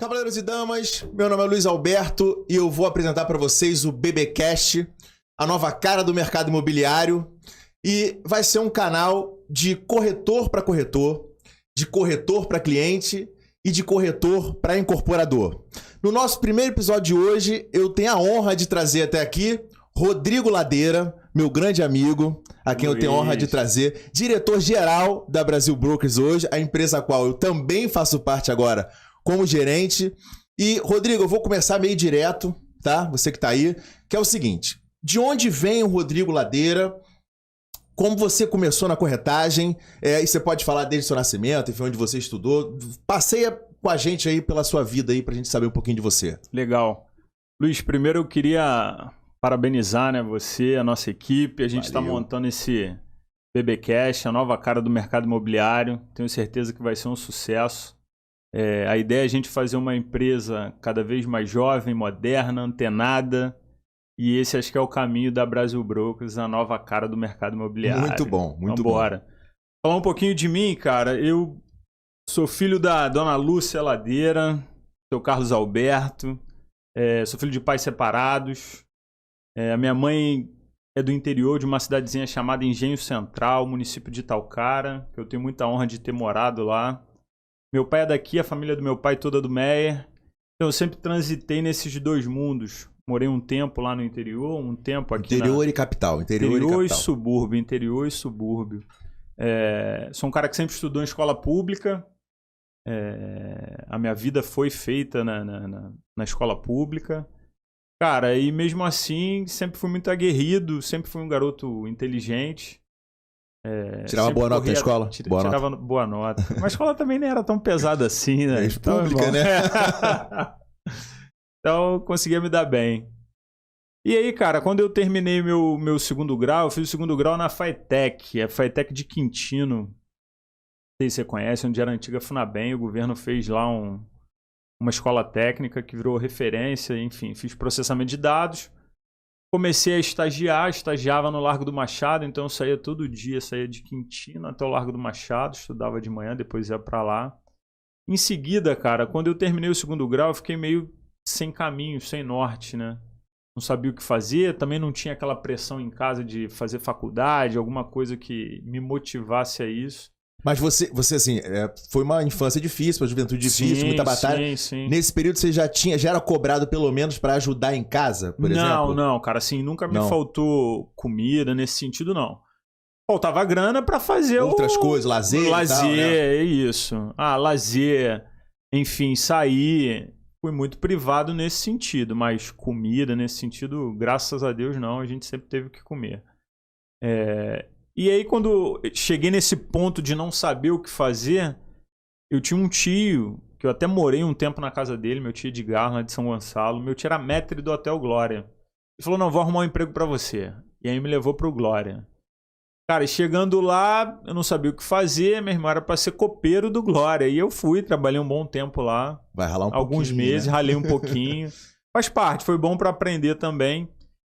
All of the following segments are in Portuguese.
Cavaleiros e damas, meu nome é Luiz Alberto e eu vou apresentar para vocês o BBcast, a nova cara do mercado imobiliário, e vai ser um canal de corretor para corretor, de corretor para cliente e de corretor para incorporador. No nosso primeiro episódio de hoje, eu tenho a honra de trazer até aqui Rodrigo Ladeira, meu grande amigo, a quem eu tenho a honra de trazer, diretor-geral da Brasil Brokers hoje, a empresa a qual eu também faço parte agora como gerente. E, Rodrigo, eu vou começar meio direto, tá? Você que tá aí, que é o seguinte: de onde vem o Rodrigo Ladeira? Como você começou na corretagem? E você pode falar desde o seu nascimento, enfim, onde você estudou. Passeia com a gente aí pela sua vida aí, pra gente saber um pouquinho de você. Legal. Luiz, primeiro eu queria parabenizar, né, você, a nossa equipe. A gente está montando esse BBcast, a nova cara do mercado imobiliário. Tenho certeza que vai ser um sucesso. A ideia é a gente fazer uma empresa cada vez mais jovem, moderna, antenada. E esse acho que é o caminho da Brasil Brokers, a nova cara do mercado imobiliário. Muito bom, muito Vambora. bom. Falar um pouquinho de mim, cara. Eu sou filho da dona Lúcia Ladeira, seu Carlos Alberto. Sou filho de pais separados. A minha mãe é do interior de uma cidadezinha chamada Engenho Central, município de Itaocara, que eu tenho muita honra de ter morado lá. Meu pai é daqui, a família do meu pai toda do Meyer. Então eu sempre transitei nesses dois mundos. Morei um tempo lá no interior, um tempo aqui Interior e capital. Interior e subúrbio. Interior e subúrbio. Sou um cara que sempre estudou em escola pública. A minha vida foi feita na escola pública. Cara, e mesmo assim, sempre fui muito aguerrido, sempre fui um garoto inteligente. Tirava boa nota na escola? Tirava boa nota. Mas a escola também nem era tão pesada assim, né? Então, pública, né? Então eu conseguia me dar bem. E aí, cara, quando eu terminei meu segundo grau, eu fiz o segundo grau na FATEC, a FATEC de Quintino. Não sei se você conhece, onde era a antiga Funabem. O governo fez lá uma escola técnica que virou referência, enfim, fiz processamento de dados. Comecei a estagiava no Largo do Machado, então eu saía todo dia, saía de Quintino até o Largo do Machado, estudava de manhã, depois ia pra lá. Em seguida, cara, quando eu terminei o segundo grau, eu fiquei meio sem caminho, sem norte, né? Não sabia o que fazer, também não tinha aquela pressão em casa de fazer faculdade, alguma coisa que me motivasse a isso. Mas você assim, foi uma infância difícil, uma juventude difícil, muita batalha. Sim. Nesse período você já era cobrado pelo menos para ajudar em casa, por exemplo? Não, cara, assim, nunca me faltou comida nesse sentido, não. Faltava grana para fazer outras coisas, lazer e tal, né? É isso. Lazer, enfim, sair. Fui muito privado nesse sentido, mas comida nesse sentido, graças a Deus, não. A gente sempre teve o que comer. E aí, quando cheguei nesse ponto de não saber o que fazer, eu tinha um tio, que eu até morei um tempo na casa dele, meu tio Edgar, lá de São Gonçalo. Meu tio era maître do Hotel Glória. Ele falou, não, vou arrumar um emprego pra você. E aí me levou pro Glória. Cara, e chegando lá, eu não sabia o que fazer, meu irmão era pra ser copeiro do Glória. E eu fui, trabalhei um bom tempo lá. Vai ralar um pouquinho, alguns meses, né? Ralei um pouquinho. Faz parte, foi bom pra aprender também.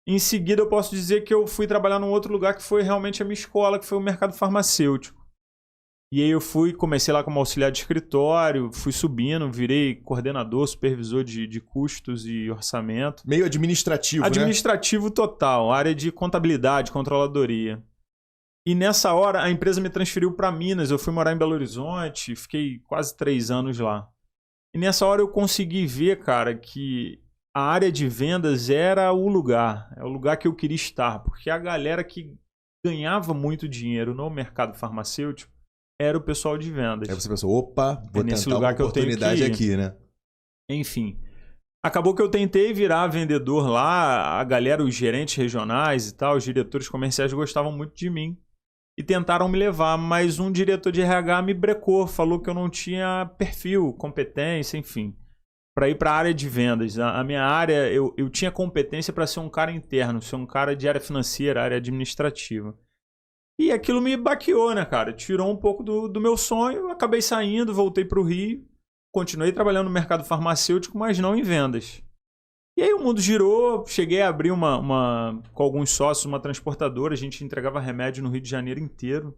Em seguida, eu posso dizer que eu fui trabalhar num outro lugar que foi realmente a minha escola, que foi o mercado farmacêutico. E aí eu comecei lá como auxiliar de escritório, fui subindo, virei coordenador, supervisor de custos e orçamento. Meio administrativo, Administrativo, né? Total, área de contabilidade, controladoria. E nessa hora, a empresa me transferiu para Minas, eu fui morar em Belo Horizonte, fiquei quase 3 anos lá. E nessa hora eu consegui ver, cara, que a área de vendas era o lugar que eu queria estar, porque a galera que ganhava muito dinheiro no mercado farmacêutico era o pessoal de vendas. Aí você pensou, opa, vou nesse tentar lugar uma que oportunidade eu tenho que ir. Aqui, né? Enfim, acabou que eu tentei virar vendedor lá, a galera, os gerentes regionais e tal, os diretores comerciais gostavam muito de mim e tentaram me levar, mas um diretor de RH me brecou, falou que eu não tinha perfil, competência, enfim, para ir para a área de vendas. A minha área, eu tinha competência para ser um cara interno, ser um cara de área financeira, área administrativa. E aquilo me baqueou, né, cara? Tirou um pouco do meu sonho, eu acabei saindo, voltei para o Rio, continuei trabalhando no mercado farmacêutico, mas não em vendas. E aí o mundo girou, cheguei a abrir com alguns sócios, uma transportadora, a gente entregava remédio no Rio de Janeiro inteiro.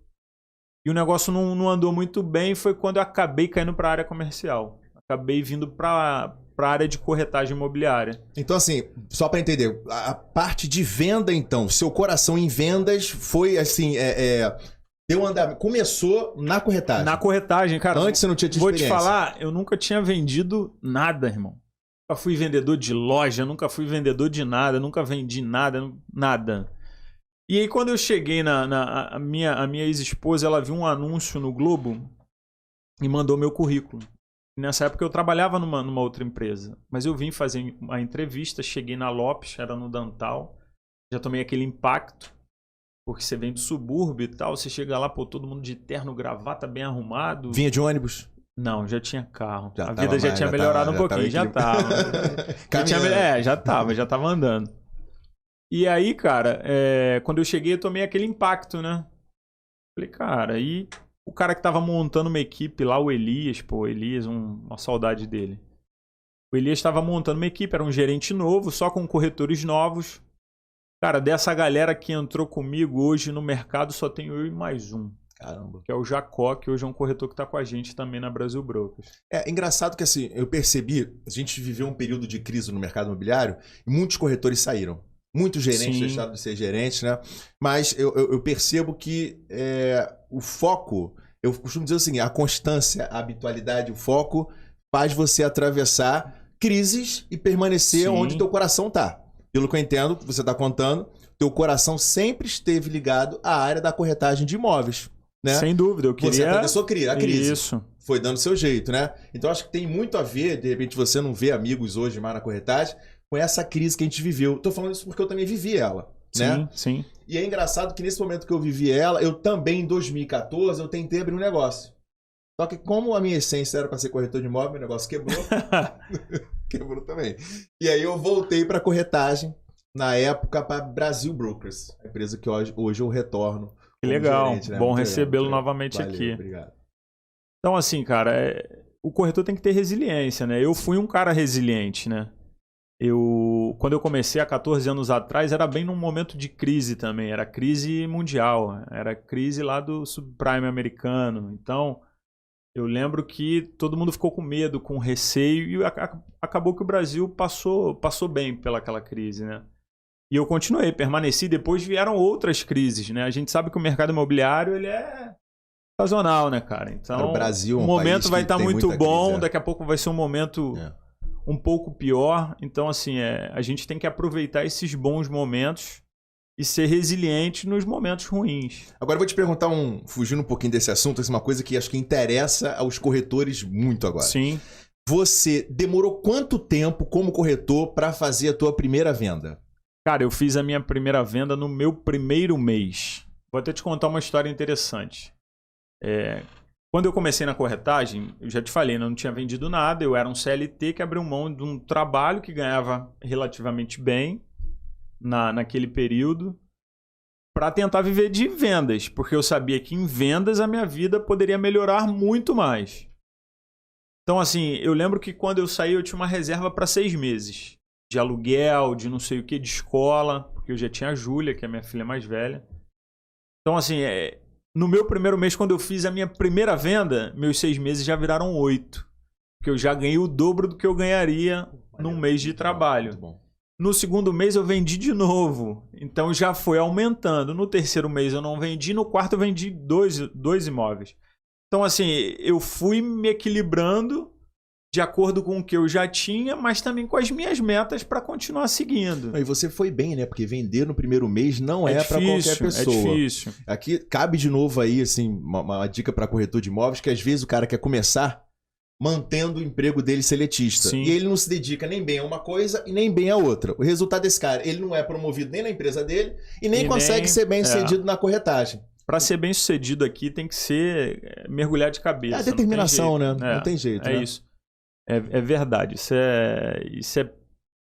E o negócio não andou muito bem, foi quando eu acabei caindo para a área comercial. Acabei vindo para a área de corretagem imobiliária. Então, assim, só para entender, a parte de venda, então, seu coração em vendas foi, assim, deu andamento, começou na corretagem. Na corretagem, cara. Antes você não tinha tido experiência. Vou te falar, eu nunca tinha vendido nada, irmão. Nunca fui vendedor de loja, nunca fui vendedor de nada, nunca vendi nada, nada. E aí quando eu cheguei a minha ex-esposa, ela viu um anúncio no Globo e mandou meu currículo. Nessa época eu trabalhava numa outra empresa, mas eu vim fazer uma entrevista, cheguei na Lopes, era no Dantal, já tomei aquele impacto, porque você vem do subúrbio e tal, você chega lá, pô, todo mundo de terno, gravata, bem arrumado. Vinha de ônibus? Não, já tinha carro. Já a vida já tinha melhorado um pouquinho, já tava. Já tava andando. E aí, cara, quando eu cheguei, eu tomei aquele impacto, né? Falei, cara, e o cara que tava montando uma equipe lá, o Elias, uma saudade dele. O Elias tava montando uma equipe, era um gerente novo, só com corretores novos. Cara, dessa galera que entrou comigo hoje no mercado, só tenho eu e mais um. Caramba. Que é o Jacó, que hoje é um corretor que está com a gente também na Brasil Brokers. É engraçado que, assim, eu percebi, a gente viveu um período de crise no mercado imobiliário e muitos corretores saíram. Muitos gerentes deixaram de ser gerentes, né? Mas eu percebo que o foco, eu costumo dizer assim, a constância, a habitualidade, o foco faz você atravessar crises e permanecer onde teu coração tá. Pelo que eu entendo, que você está contando, teu coração sempre esteve ligado à área da corretagem de imóveis. Né? Sem dúvida, eu queria... Você atravessou a crise. Isso. Foi dando seu jeito, né? Então acho que tem muito a ver, de repente você não vê amigos hoje mais na corretagem, com essa crise que a gente viveu. Tô falando isso porque eu também vivi ela, né? Sim. E é engraçado que nesse momento que eu vivi ela, eu também, em 2014, eu tentei abrir um negócio. Só que como a minha essência era para ser corretor de imóvel, o negócio quebrou. Quebrou também. E aí eu voltei para corretagem, na época para Brasil Brokers, a empresa que hoje eu retorno. Que legal, gerente, né? Bom recebê-lo novamente aqui. Obrigado. Então assim, cara, o corretor tem que ter resiliência, né? Eu fui um cara resiliente, né? Quando eu comecei há 14 anos atrás, era bem num momento de crise também, era crise mundial, era crise lá do subprime americano. Então, eu lembro que todo mundo ficou com medo, com receio, e acabou que o Brasil passou bem pelaquela crise, né? E eu continuei, permaneci, depois vieram outras crises, né? A gente sabe que o mercado imobiliário, ele é sazonal, né, cara? Então, o Brasil, o momento vai estar muito bom, crise, daqui a pouco vai ser um momento um pouco pior. Então, assim, a gente tem que aproveitar esses bons momentos e ser resiliente nos momentos ruins. Agora eu vou te perguntar, fugindo um pouquinho desse assunto, uma coisa que acho que interessa aos corretores muito agora. Sim. Você demorou quanto tempo como corretor para fazer a tua primeira venda? Cara, eu fiz a minha primeira venda no meu primeiro mês. Vou até te contar uma história interessante. Quando eu comecei na corretagem, eu já te falei, eu não tinha vendido nada, eu era um CLT que abriu mão de um trabalho que ganhava relativamente bem naquele período para tentar viver de vendas, porque eu sabia que em vendas a minha vida poderia melhorar muito mais. Então, assim, eu lembro que quando eu saí eu tinha uma reserva para 6 meses. De aluguel, de não sei o que, de escola, porque eu já tinha a Júlia, que é a minha filha mais velha. Então, assim, no meu primeiro mês, quando eu fiz a minha primeira venda, meus 6 meses já viraram 8. Porque eu já ganhei o dobro do que eu ganharia num mês de trabalho. Muito bom. No segundo mês eu vendi de novo, então já foi aumentando. No terceiro mês eu não vendi, no quarto eu vendi dois imóveis. Então, assim, eu fui me equilibrando de acordo com o que eu já tinha, mas também com as minhas metas para continuar seguindo. E você foi bem, né? Porque vender no primeiro mês não é para qualquer pessoa. É difícil. Aqui cabe de novo aí, assim, uma dica para corretor de imóveis, que às vezes o cara quer começar mantendo o emprego dele seletista. Sim. E ele não se dedica nem bem a uma coisa e nem bem a outra. O resultado desse cara, ele não é promovido nem na empresa dele e nem consegue ser bem sucedido na corretagem. Para ser bem sucedido aqui tem que ser mergulhar de cabeça. É a determinação, né? Não tem jeito. É isso. É verdade. Isso é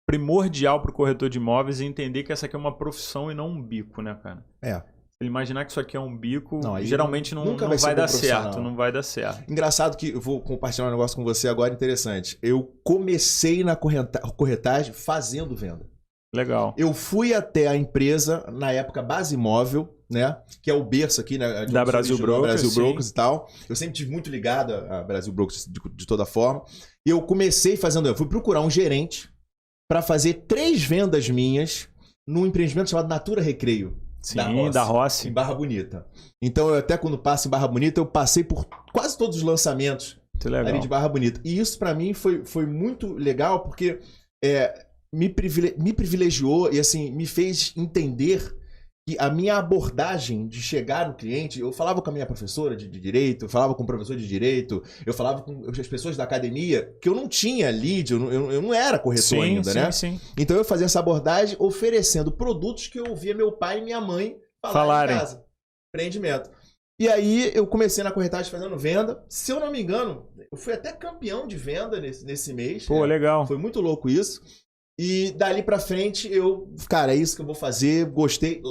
primordial para o corretor de imóveis entender que essa aqui é uma profissão e não um bico, né, cara? Você Ele imaginar que isso aqui é um bico, Não, aí geralmente não nunca vai vai ser dar bom profissional. certo, não vai dar certo. Engraçado que eu vou compartilhar um negócio com você agora interessante. Eu comecei na corretagem fazendo venda. Legal. Eu fui até a empresa, na época Base Móvel, né? Que é o berço aqui, né? Da Brasil Brokers, Brasil sim. Brokers e tal. Eu sempre tive muito ligado a Brasil Brokers de toda forma. E eu comecei fazendo... Eu fui procurar um gerente para fazer 3 vendas minhas num empreendimento chamado Natura Recreio. Sim, da Rossi. Em Barra Bonita. Então, eu até quando passo em Barra Bonita, eu passei por quase todos os lançamentos Muito legal. ali de Barra Bonita. E isso, pra mim, foi muito legal, porque me privilegiou e, assim, me fez entender que a minha abordagem de chegar no cliente... Eu falava com a minha professora de direito, eu falava com o professor de direito, eu falava com as pessoas da academia, que eu não tinha lead, eu não era corretor ainda, né? Sim. Então eu fazia essa abordagem oferecendo produtos que eu ouvia meu pai e minha mãe falarem em casa. Empreendimento. E aí eu comecei na corretagem fazendo venda. Se eu não me engano, eu fui até campeão de venda nesse mês. Pô, legal. Foi muito louco isso. E dali pra frente cara, é isso que eu vou fazer, gostei.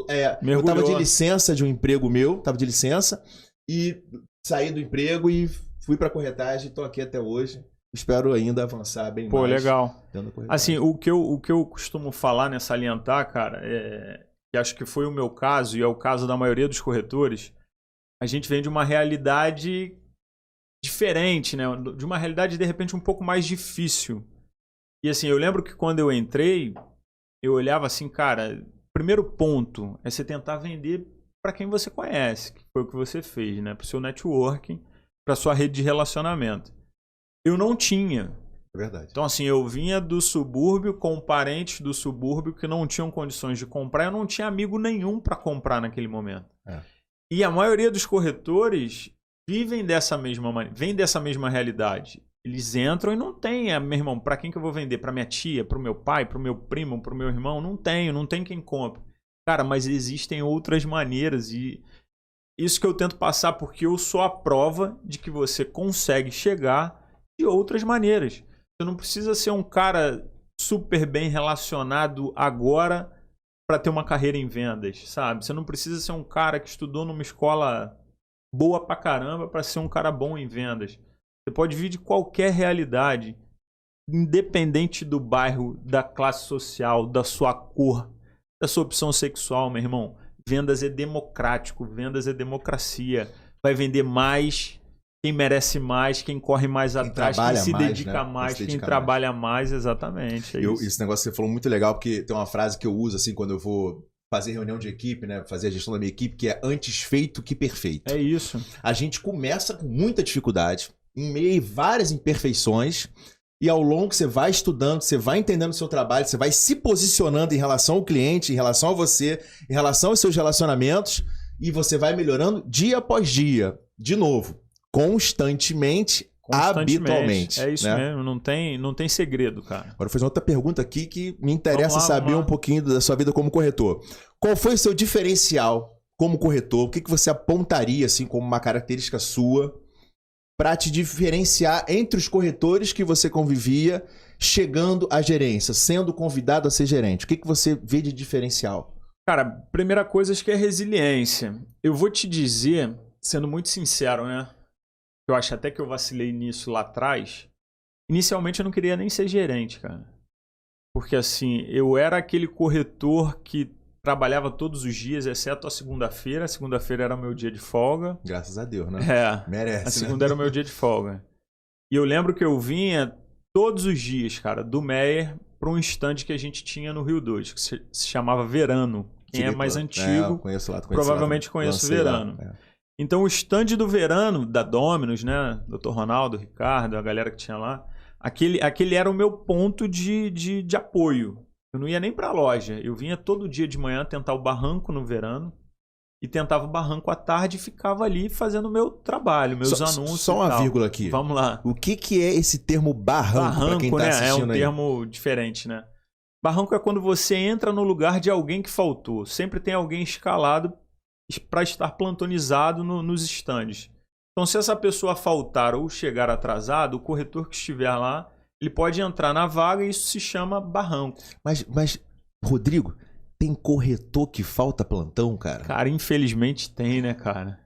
Eu tava de licença de um emprego meu, tava de licença, e saí do emprego e fui pra corretagem, tô aqui até hoje. Espero ainda avançar bem mais. Pô, legal. Corretagem. Assim, o que eu costumo falar salientar, cara, que acho que foi o meu caso, e é o caso da maioria dos corretores, a gente vem de uma realidade diferente, né? De uma realidade, de repente, um pouco mais difícil. E assim, eu lembro que quando eu entrei, eu olhava assim, cara, o primeiro ponto é você tentar vender para quem você conhece, que foi o que você fez, né? Para o seu networking, para sua rede de relacionamento. Eu não tinha. É verdade. Então assim, eu vinha do subúrbio com parentes do subúrbio que não tinham condições de comprar, eu não tinha amigo nenhum para comprar naquele momento. E a maioria dos corretores vem dessa mesma realidade. Eles entram e não tem, meu irmão, para quem que eu vou vender? Para minha tia, para o meu pai, para o meu primo, para o meu irmão? Não tem quem compre. Cara, mas existem outras maneiras e isso que eu tento passar porque eu sou a prova de que você consegue chegar de outras maneiras. Você não precisa ser um cara super bem relacionado agora para ter uma carreira em vendas, sabe? Você não precisa ser um cara que estudou numa escola boa pra caramba para ser um cara bom em vendas. Você pode vir de qualquer realidade, independente do bairro, da classe social, da sua cor, da sua opção sexual, meu irmão. Vendas é democrático, vendas é democracia. Vai vender mais quem merece mais, quem corre mais atrás, quem se dedica mais, quem trabalha mais, exatamente. Esse negócio que você falou muito legal, porque tem uma frase que eu uso assim quando eu vou fazer reunião de equipe, né? Fazer a gestão da minha equipe, que é antes feito que perfeito. É isso. A gente começa com muita dificuldade, em meio a várias imperfeições, e ao longo você vai estudando, você vai entendendo o seu trabalho, você vai se posicionando em relação ao cliente, em relação a você, em relação aos seus relacionamentos, e você vai melhorando dia após dia, de novo, constantemente. Habitualmente. É isso, né? Mesmo, não tem segredo, cara. Agora, vou fazer outra pergunta aqui que me interessa saber um pouquinho da sua vida como corretor. Qual foi o seu diferencial como corretor? O que você apontaria assim como uma característica sua para te diferenciar entre os corretores que você convivia, chegando à gerência, sendo convidado a ser gerente? O que você vê de diferencial? Cara, primeira coisa, acho que é resiliência. Eu vou te dizer, sendo muito sincero, né? Eu acho até que eu vacilei nisso lá atrás. Inicialmente eu não queria nem ser gerente, cara. Porque assim, eu era aquele corretor que trabalhava todos os dias, exceto a segunda-feira. A segunda-feira era o meu dia de folga. Graças a Deus, né? Merece, a segunda era o meu dia de folga. E eu lembro que eu vinha todos os dias, cara, do Meier para um stand que a gente tinha no Rio 2, que se chamava Verano. Quem é mais antigo, conheço lá, provavelmente conhece o Verano. Então o stand do Verano, da Dominus, né? Dr. Ronaldo, Ricardo, a galera que tinha lá, aquele era o meu ponto de apoio. Eu não ia nem pra loja. Eu vinha todo dia de manhã tentar o barranco no Verano e tentava o barranco à tarde e ficava ali fazendo o meu trabalho, meus anúncios. Só uma vírgula aqui. Vamos lá. O que é esse termo barranco pra quem tá assistindo aí? É um termo diferente, né? Barranco é quando você entra no lugar de alguém que faltou. Sempre tem alguém escalado para estar plantonizado nos estandes. Então, se essa pessoa faltar ou chegar atrasado, o corretor que estiver lá, ele pode entrar na vaga e isso se chama barranco. Mas Rodrigo, Tem corretor que falta plantão, cara? Cara, infelizmente tem, né, cara?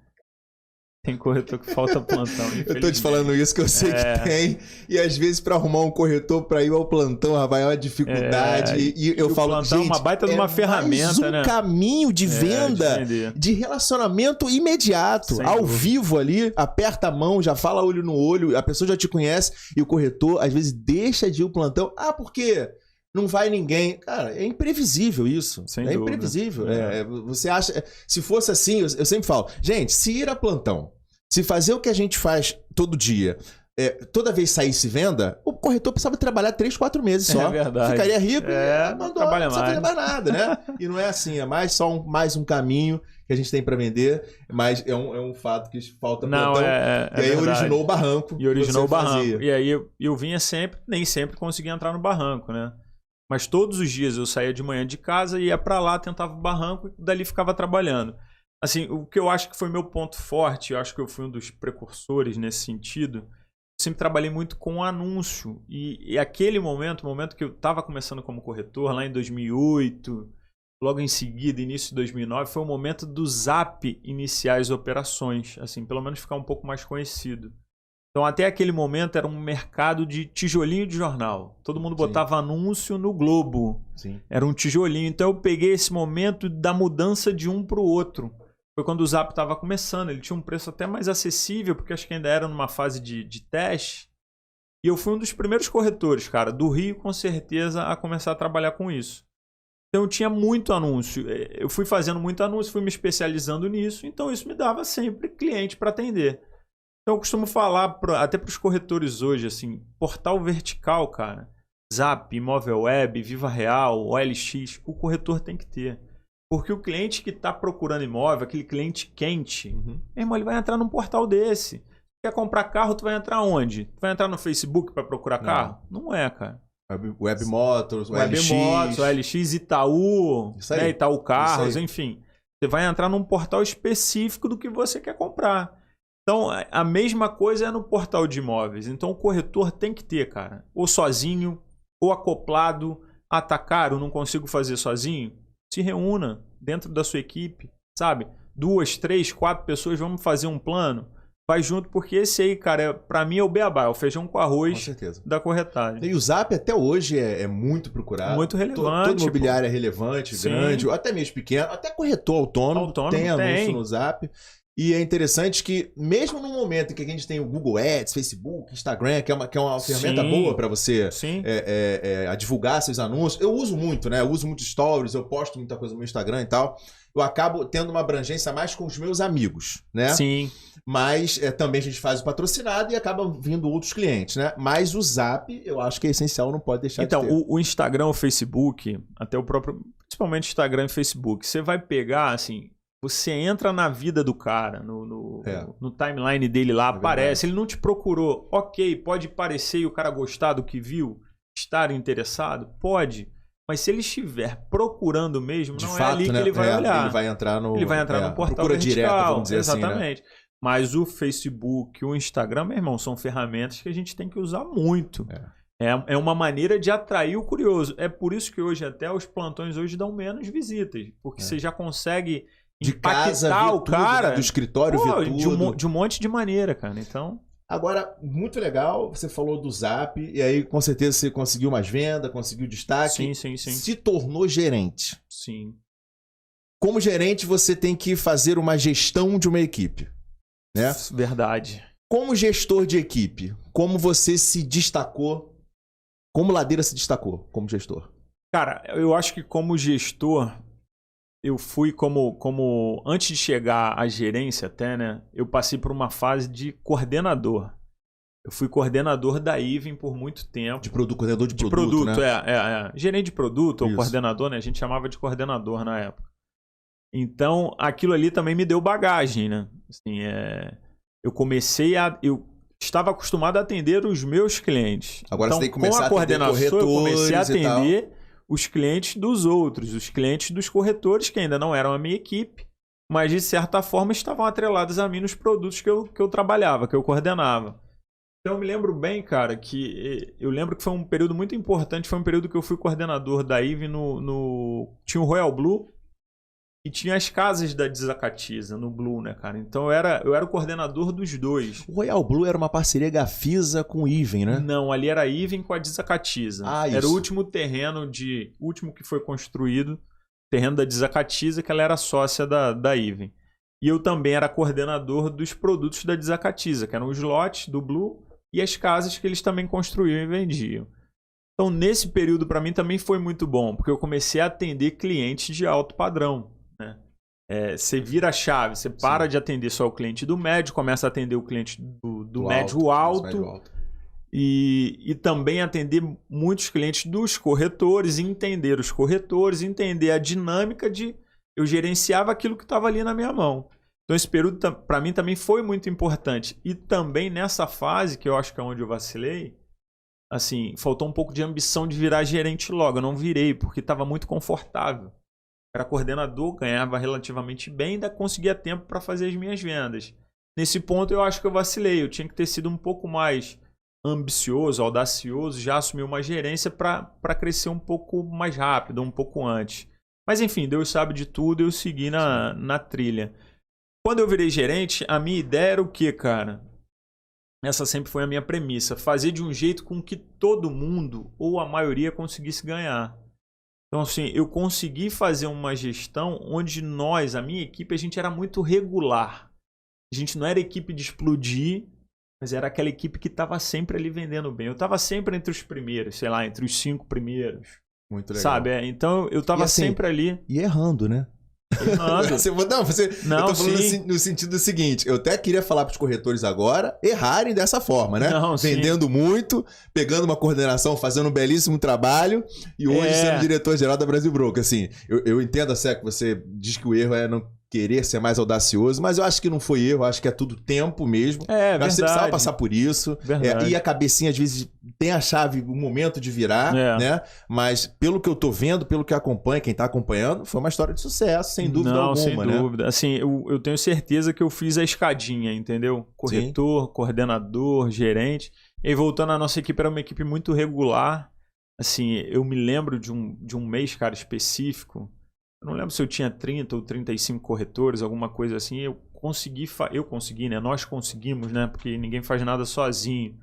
Tem corretor que falta plantão. Eu tô te falando isso que eu sei que tem. E às vezes pra arrumar um corretor pra ir ao plantão, rapaz, é uma dificuldade. E eu falo, plantão gente, é uma baita de uma ferramenta, mais um né? caminho de venda, de relacionamento imediato, Sem ao dúvida. vivo ali, aperta a mão, já fala olho no olho, a pessoa já te conhece e o corretor às vezes deixa de ir ao plantão. Ah, por quê? Não vai ninguém. Cara, é imprevisível isso. Sem é dúvida. imprevisível. Você acha... Se fosse assim, eu sempre falo, gente, se ir a plantão, se fazer o que a gente faz todo dia, toda vez saísse venda, o corretor precisava trabalhar 3, 4 meses só. É verdade. Ficaria rico e não trabalha não precisa fazer mais nada, né? E não é assim, é mais um caminho que a gente tem para vender, mas é um fato que falta plantão. E aí verdade. originou o barranco. E originou o barranco. Fazia. E aí eu vinha sempre, nem sempre conseguia entrar no barranco, né? Mas todos os dias eu saía de manhã de casa, ia para lá, tentava o barranco e dali ficava trabalhando. Assim, o que eu acho que foi meu ponto forte, eu acho que eu fui um dos precursores nesse sentido, eu sempre trabalhei muito com anúncio. E aquele momento, o momento que eu estava começando como corretor, lá em 2008, logo em seguida, início de 2009, foi o momento do Zap iniciar as operações, assim, pelo menos ficar um pouco mais conhecido. Então, até aquele momento, era um mercado de tijolinho de jornal. Todo mundo botava anúncio no Globo. Sim. Era um tijolinho. Então, eu peguei esse momento da mudança de um para o outro. Foi quando o Zap estava começando. Ele tinha um preço até mais acessível, porque acho que ainda era numa fase de teste. E eu fui um dos primeiros corretores, cara, do Rio, com certeza, a começar a trabalhar com isso. Então, eu tinha muito anúncio. Eu fui fazendo muito anúncio, fui me especializando nisso. Então, isso me dava sempre cliente para atender. Então, eu costumo falar até para os corretores hoje, assim, portal vertical, cara, Zap, Imóvel Web, Viva Real, OLX, o corretor tem que ter. Porque o cliente que está procurando imóvel, aquele cliente quente, meu irmão, ele vai entrar num portal desse. Quer comprar carro, tu vai entrar onde? Tu vai entrar no Facebook para procurar carro? Não é, cara. Web Motors, OLX, Itaú, né, Itaú Carros, enfim. Você vai entrar num portal específico do que você quer comprar. Então, a mesma coisa é no portal de imóveis. Então, o corretor tem que ter, cara, ou sozinho, ou acoplado. Ah, tá caro, não consigo fazer sozinho? Se reúna dentro da sua equipe, sabe? 2, 3, 4 pessoas, vamos fazer um plano. Vai junto, porque esse aí, cara, pra mim é o beabá, é o feijão com arroz da corretagem. E o Zap até hoje é muito procurado. Muito relevante. Todo imobiliário é relevante, grande, até mesmo pequeno. Até corretor autônomo tem anúncio no Zap. E é interessante que, mesmo no momento em que a gente tem o Google Ads, Facebook, Instagram, que é uma ferramenta boa para você divulgar seus anúncios. Eu uso muito, né? Eu uso muito stories, eu posto muita coisa no meu Instagram e tal. Eu acabo tendo uma abrangência mais com os meus amigos, né? Sim. Mas também a gente faz o patrocinado e acaba vindo outros clientes, né? Mas o Zap, eu acho que é essencial, não pode deixar de ter. Então, o Instagram, o Facebook, até o próprio... Principalmente Instagram e Facebook, você vai pegar, assim... Você entra na vida do cara, no timeline dele lá, aparece, ele não te procurou. Ok, pode parecer e o cara gostar do que viu, estar interessado? Pode. Mas se ele estiver procurando mesmo, não é ali que ele vai olhar. Ele vai entrar no portal vertical. Direta, vamos dizer exatamente. Assim, né? Mas o Facebook, o Instagram, meu irmão, são ferramentas que a gente tem que usar muito. É uma maneira de atrair o curioso. É por isso que hoje até os plantões hoje dão menos visitas. Porque você já consegue... De casa, o cara, né? Do escritório, ver tudo. De um monte de maneira, cara. Então... Agora, muito legal, você falou do Zap, e aí com certeza você conseguiu mais venda, conseguiu destaque. Sim. Se tornou gerente. Sim. Como gerente, você tem que fazer uma gestão de uma equipe, né? Verdade. Como gestor de equipe, como você se destacou? Como Ladeira se destacou como gestor? Cara, eu acho que como gestor... Eu fui como... Antes de chegar à gerência até, né? Eu passei por uma fase de coordenador. Eu fui coordenador da Even por muito tempo. Coordenador de produto, né? Gerente de produto ou coordenador, né? A gente chamava de coordenador na época. Então, aquilo ali também me deu bagagem, né? Assim, eu comecei a... Eu estava acostumado a atender os meus clientes. Agora então, você tem que começar com a coordenação, eu comecei a atender... os clientes dos outros, os clientes dos corretores que ainda não eram a minha equipe, mas de certa forma estavam atrelados a mim nos produtos que eu trabalhava, que eu coordenava. Então eu me lembro bem, cara, que eu lembro que foi um período muito importante, foi um período que eu fui coordenador da IVE tinha o Royal Blue e tinha as casas da Desacatiza no Blue, né, cara? Então eu era o coordenador dos dois. O Royal Blue era uma parceria Gafisa com o Even, né? Não, ali era a Even com a Desacatiza. Isso. Era o último terreno último que foi construído, terreno da Desacatiza, que ela era sócia da Even. E eu também era coordenador dos produtos da Desacatiza, que eram os lotes do Blue e as casas que eles também construíam e vendiam. Então, nesse período, para mim, também foi muito bom, porque eu comecei a atender clientes de alto padrão. Né? Você vira a chave, você para de atender só o cliente do médio, começa a atender o cliente do médio alto. E também atender muitos clientes dos corretores, entender os corretores, entender a dinâmica de... Eu gerenciava aquilo que estava ali na minha mão. Então esse período para mim também foi muito importante. E também nessa fase, que eu acho que é onde eu vacilei, assim, faltou um pouco de ambição de virar gerente logo. Eu não virei, porque estava muito confortável. Era coordenador, ganhava relativamente bem, ainda conseguia tempo para fazer as minhas vendas. Nesse ponto eu acho que eu vacilei. Eu tinha que ter sido um pouco mais ambicioso, audacioso, já assumir uma gerência para crescer um pouco mais rápido, um pouco antes. Mas enfim, Deus sabe de tudo, eu segui na trilha. Quando eu virei gerente, a minha ideia era o quê, cara? Essa sempre foi a minha premissa. Fazer de um jeito com que todo mundo, ou a maioria, conseguisse ganhar. Então, assim, eu consegui fazer uma gestão onde nós, a minha equipe, a gente era muito regular. A gente não era equipe de explodir, mas era aquela equipe que estava sempre ali vendendo bem. Eu estava sempre entre os primeiros, sei lá, entre os 5 primeiros. Muito legal. Sabe? Então, eu estava assim, sempre ali. E errando, né? Eu tô falando assim, no sentido seguinte, eu até queria falar para os corretores agora errarem dessa forma, né? Vendendo muito, pegando uma coordenação, fazendo um belíssimo trabalho e hoje sendo diretor-geral da Brasil Broker. Assim, eu entendo a sério que você diz que o erro é não querer ser mais audacioso, mas eu acho que não foi erro, acho que é tudo tempo mesmo. Verdade. Você precisava passar por isso. E a cabecinha, às vezes, tem a chave, o momento de virar, né? Mas pelo que eu tô vendo, pelo que acompanha, quem tá acompanhando, foi uma história de sucesso, sem dúvida alguma, sem dúvida. Assim, eu tenho certeza que eu fiz a escadinha, entendeu? Corretor, coordenador, gerente. E aí, voltando à nossa equipe, era uma equipe muito regular. Assim, eu me lembro de um mês, cara, específico. Eu não lembro se eu tinha 30 ou 35 corretores, alguma coisa assim. Eu consegui, né? Nós conseguimos, né? Porque ninguém faz nada sozinho.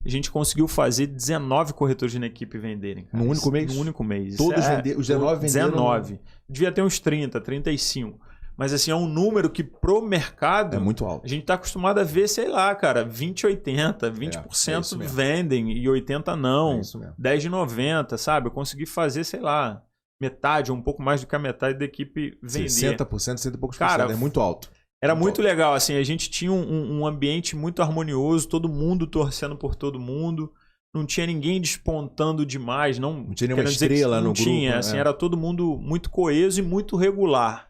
A gente conseguiu fazer 19 corretores na equipe venderem. Cara. No único mês? No único mês. Todos venderam? Os 19 venderam? 19. Devia ter uns 30, 35. Mas assim, é um número que pro mercado... É muito alto. A gente tá acostumado a ver, sei lá, cara, 20, 80. 20% vendem e 80 não. É isso mesmo. 10 de 90, sabe? Eu consegui fazer, sei lá, metade ou um pouco mais do que a metade da equipe vender. 60%, 60 e poucos por cento. É muito alto. Era muito legal, assim, a gente tinha um ambiente muito harmonioso, todo mundo torcendo por todo mundo, não tinha ninguém despontando demais, não tinha nenhuma estrela no grupo. Não tinha, assim, era todo mundo muito coeso e muito regular.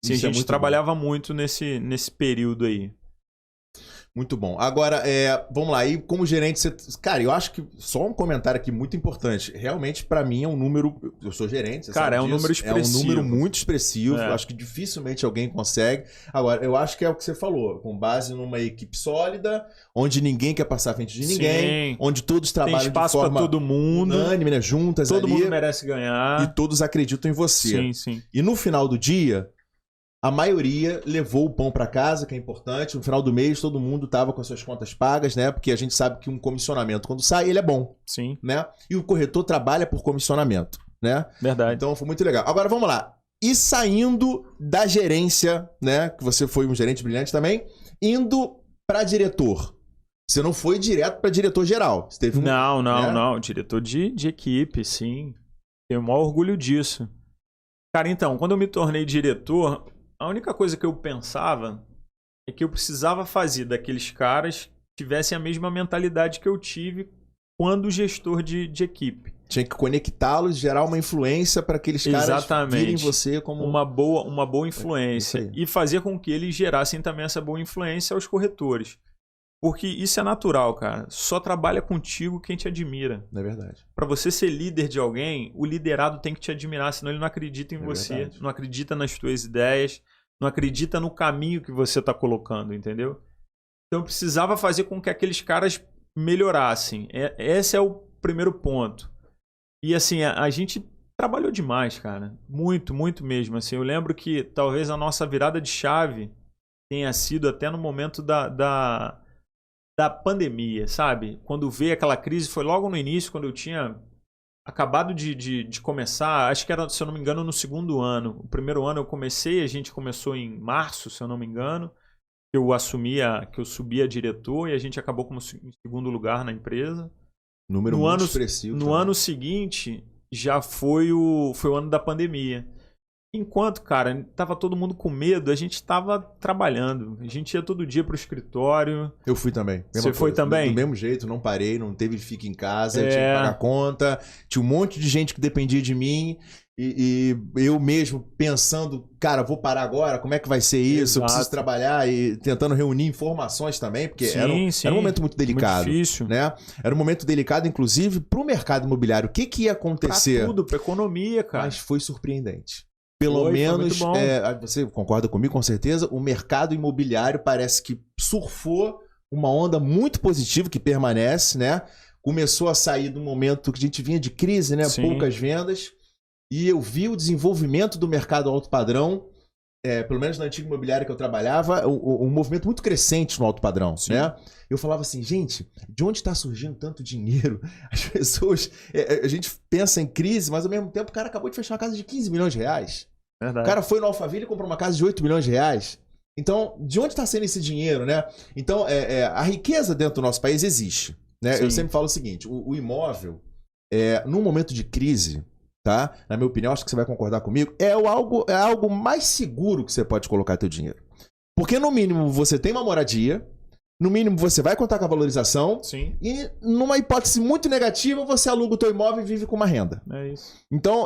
Assim, a gente trabalhava muito nesse período aí. Muito bom. Agora, vamos lá. E como gerente, cara, eu acho que só um comentário aqui muito importante. Realmente, pra mim, é um número... Eu sou gerente, você cara, sabe um número expressivo. É um número muito expressivo. Eu acho que dificilmente alguém consegue. Agora, eu acho que é o que você falou. Com base numa equipe sólida, onde ninguém quer passar à frente de ninguém. Sim. Onde todos trabalham de forma pra todo mundo, unânime, né? Juntas todo ali. Todo mundo merece ganhar. E todos acreditam em você. Sim, sim. E no final do dia... A maioria levou o pão para casa, que é importante. No final do mês, todo mundo estava com as suas contas pagas, né? Porque a gente sabe que um comissionamento, quando sai, ele é bom. Sim. Né? E o corretor trabalha por comissionamento, né? Verdade. Então, foi muito legal. Agora, vamos lá. E saindo da gerência, né? Que você foi um gerente brilhante também, indo para diretor. Você não foi direto para diretor geral. Você teve Não. Diretor de equipe, sim. Tenho o maior orgulho disso. Cara, então, quando eu me tornei diretor... A única coisa que eu pensava é que eu precisava fazer daqueles caras que tivessem a mesma mentalidade que eu tive quando gestor de equipe. Tinha que conectá-los, gerar uma influência para aqueles caras virem você como... Uma boa influência. E fazer com que eles gerassem também essa boa influência aos corretores. Porque isso é natural, cara. Só trabalha contigo quem te admira. É verdade. Para você ser líder de alguém, o liderado tem que te admirar, senão ele não acredita em você, verdade. Não acredita nas tuas ideias, não acredita no caminho que você está colocando, entendeu? Então eu precisava fazer com que aqueles caras melhorar, assim. Esse é o primeiro ponto. E, assim, a gente trabalhou demais, cara. Muito, muito mesmo. Assim, eu lembro que talvez a nossa virada de chave tenha sido até no momento da pandemia, sabe? Quando veio aquela crise, foi logo no início, quando eu tinha acabado de começar, acho que era, se eu não me engano, no segundo ano. O primeiro ano eu comecei, a gente começou em março, se eu não me engano. Que eu subi a diretor e a gente acabou como em segundo lugar na empresa. Número muito expressivo. No ano seguinte, já foi o ano da pandemia. Enquanto, cara, tava todo mundo com medo, a gente tava trabalhando. A gente ia todo dia pro escritório. Eu fui também. Você foi também? Do mesmo jeito, não parei, não teve fica em casa, eu tinha que pagar conta. Tinha um monte de gente que dependia de mim. E eu mesmo pensando, cara, vou parar agora, como é que vai ser isso? Exato. Eu preciso trabalhar e tentando reunir informações também, porque era um momento muito delicado. Muito difícil. Né? Era um momento delicado, inclusive, pro mercado imobiliário. O que ia acontecer? Pra tudo, pra economia, cara. Mas foi surpreendente. Pelo menos, você concorda comigo, com certeza, o mercado imobiliário parece que surfou uma onda muito positiva que permanece, né? Começou a sair do momento que a gente vinha de crise, né? Sim. Poucas vendas. E eu vi o desenvolvimento do mercado alto padrão, pelo menos na antiga imobiliária que eu trabalhava, um movimento muito crescente no alto padrão, né? Eu falava assim, gente, de onde está surgindo tanto dinheiro? As pessoas... a gente pensa em crise, mas ao mesmo tempo o cara acabou de fechar uma casa de 15 milhões de reais. Verdade. O cara foi no Alphaville e comprou uma casa de 8 milhões de reais. Então, de onde está sendo esse dinheiro, né? Então, a riqueza dentro do nosso país existe, né? Eu sempre falo o seguinte, o imóvel, num momento de crise... Tá? Na minha opinião, acho que você vai concordar comigo, é algo mais seguro que você pode colocar teu dinheiro. Porque no mínimo você tem uma moradia, no mínimo você vai contar com a valorização. Sim. E numa hipótese muito negativa, você aluga o teu imóvel e vive com uma renda. É isso. Então,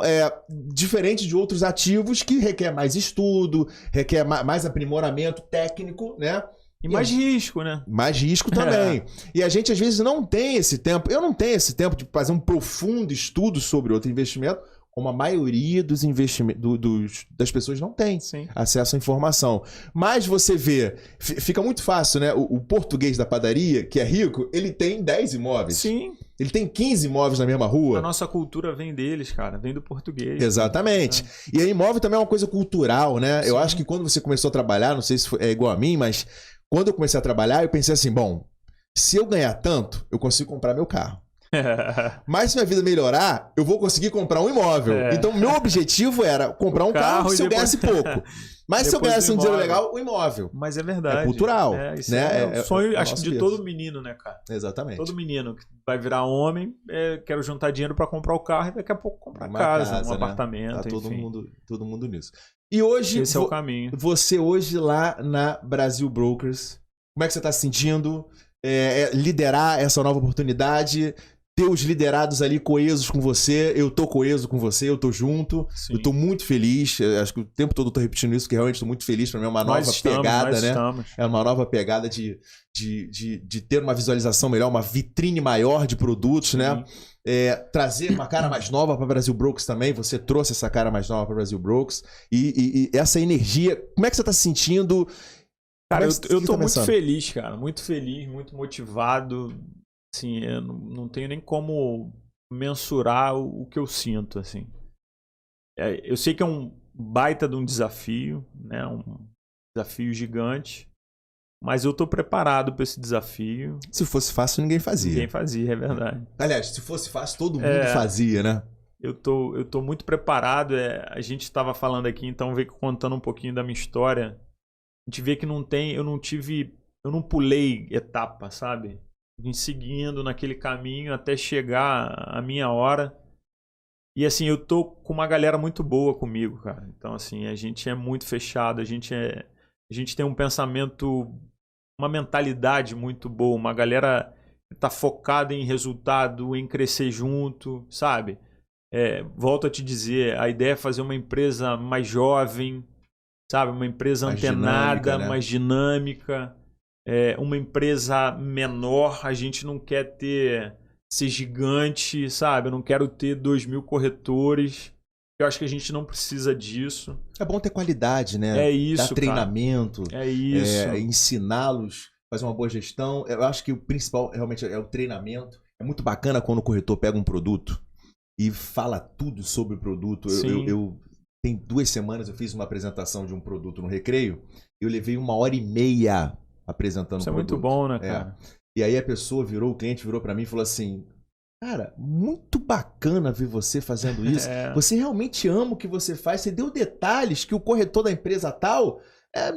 diferente de outros ativos que requer mais estudo, requer mais aprimoramento técnico, né? E mais risco, né? Mais risco também. E a gente, às vezes, não tem esse tempo. Eu não tenho esse tempo de fazer um profundo estudo sobre outro investimento, como a maioria dos investimentos das pessoas não tem acesso à informação. Mas você vê, fica muito fácil, né? O português da padaria, que é rico, ele tem 10 imóveis. Sim. Ele tem 15 imóveis na mesma rua. A nossa cultura vem deles, cara. Vem do português. Exatamente. E a imóvel também é uma coisa cultural, né? Sim. Eu acho que quando você começou a trabalhar, não sei se é igual a mim, mas... Quando eu comecei a trabalhar, eu pensei assim, bom, se eu ganhar tanto, eu consigo comprar meu carro. Mas se minha vida melhorar, eu vou conseguir comprar um imóvel. Então, meu objetivo era comprar um carro se eu ganhasse pouco. Mas se eu ganhasse um dinheiro legal, o imóvel. Mas é verdade. É cultural. Isso né? É o sonho, acho que de todo menino, né, cara? Exatamente. Todo menino que vai virar homem, quero juntar dinheiro para comprar o carro e daqui a pouco comprar casa, um apartamento. Tá todo mundo nisso. E hoje, esse é o caminho. Você hoje lá na Brasil Brokers, como é que você está se sentindo? Liderar essa nova oportunidade, ter os liderados ali coesos com você, eu tô coeso com você, eu tô junto, Sim. Eu tô muito feliz, acho que o tempo todo eu tô repetindo isso, que realmente tô muito feliz, pra mim é uma nova pegada, né? É uma nova pegada de ter uma visualização melhor, uma vitrine maior de produtos, Sim. né? Trazer uma cara mais nova para Brasil Brokers também. Você trouxe essa cara mais nova para Brasil Brokers e essa energia. Como é que você está se sentindo? Cara, eu tô muito feliz, cara. Muito feliz, muito motivado. Assim, eu não tenho nem como mensurar o que eu sinto, assim. Eu sei que é um baita de um desafio, né? Um desafio gigante. Mas eu tô preparado para esse desafio. Se fosse fácil, ninguém fazia. Ninguém fazia, é verdade. Aliás, se fosse fácil, todo mundo fazia, né? Eu tô muito preparado. A gente estava falando aqui, então, veio contando um pouquinho da minha história. A gente vê que eu não pulei etapa, sabe? Vim seguindo naquele caminho até chegar a minha hora. E assim, eu tô com uma galera muito boa comigo, cara. Então, assim, a gente é muito fechado, a gente tem um pensamento, uma mentalidade muito boa, uma galera que tá focada em resultado, em crescer junto, sabe? Volto a te dizer, a ideia é fazer uma empresa mais jovem, sabe? Uma empresa mais antenada, dinâmica, né? Mais dinâmica, uma empresa menor. A gente não quer ser gigante, sabe? Eu não quero ter 2.000 corretores. Eu acho que a gente não precisa disso. É bom ter qualidade, né? É isso, dar treinamento. Cara. É isso. Ensiná-los fazer uma boa gestão. Eu acho que o principal realmente é o treinamento. É muito bacana quando o corretor pega um produto e fala tudo sobre o produto. Tem 2 semanas eu fiz uma apresentação de um produto no Recreio. Eu levei 1h30 apresentando o produto. Isso é muito bom, né, cara? E aí o cliente virou pra mim e falou assim: cara, muito bacana ver você fazendo isso. Você realmente ama o que você faz. Você deu detalhes que o corretor da empresa tal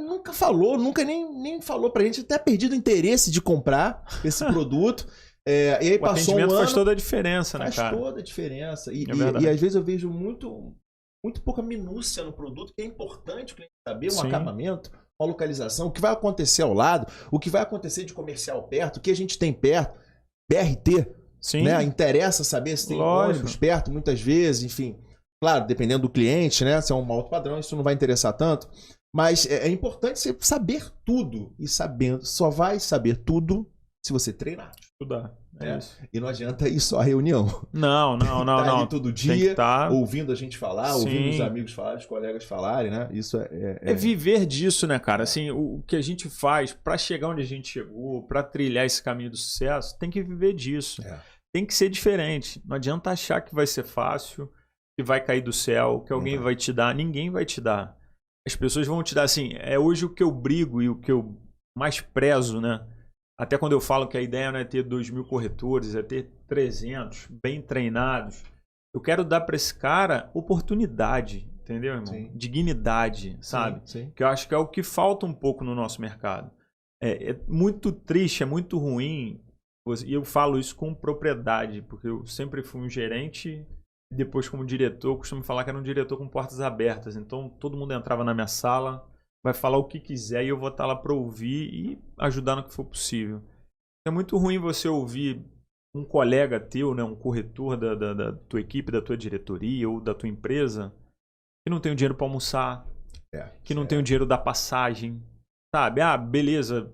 nunca falou, nunca nem falou pra gente. Até perdido o interesse de comprar esse produto. E aí o atendimento faz toda a diferença, né, cara? Faz toda a diferença. E às vezes eu vejo muito pouca minúcia no produto, que é importante o cliente saber, um acabamento, uma localização, o que vai acontecer ao lado, o que vai acontecer de comercial perto, o que a gente tem perto, BRT, né? Interessa saber se tem ônibus perto, muitas vezes, enfim. Claro, dependendo do cliente, né? Se é um alto padrão, isso não vai interessar tanto. Mas é importante você saber tudo. E só vai saber tudo se você treinar. Estudar. Isso. E não adianta ir só à reunião. Não. Ali todo dia, ouvindo a gente falar, Sim. ouvindo os amigos falarem, os colegas falarem, né? Isso é viver disso, né, cara? Assim, o que a gente faz para chegar onde a gente chegou, para trilhar esse caminho do sucesso, tem que viver disso. Tem que ser diferente. Não adianta achar que vai ser fácil, que vai cair do céu, que alguém vai te dar. Ninguém vai te dar. As pessoas vão te dar, assim, hoje o que eu brigo e o que eu mais prezo, né? Até quando eu falo que a ideia não é ter 2.000 corretores, é ter 300 bem treinados. Eu quero dar para esse cara oportunidade, entendeu, irmão? Sim. Dignidade, sabe? Sim. Que eu acho que é o que falta um pouco no nosso mercado. É muito triste, é muito ruim, e eu falo isso com propriedade, porque eu sempre fui um gerente e depois como diretor, eu costumo falar que era um diretor com portas abertas. Então todo mundo entrava na minha sala, vai falar o que quiser e eu vou estar lá para ouvir e ajudar no que for possível. É muito ruim você ouvir um colega teu, né, um corretor da tua equipe, da tua diretoria ou da tua empresa, que não tem o dinheiro para almoçar, que não tem o dinheiro da passagem, sabe? Beleza,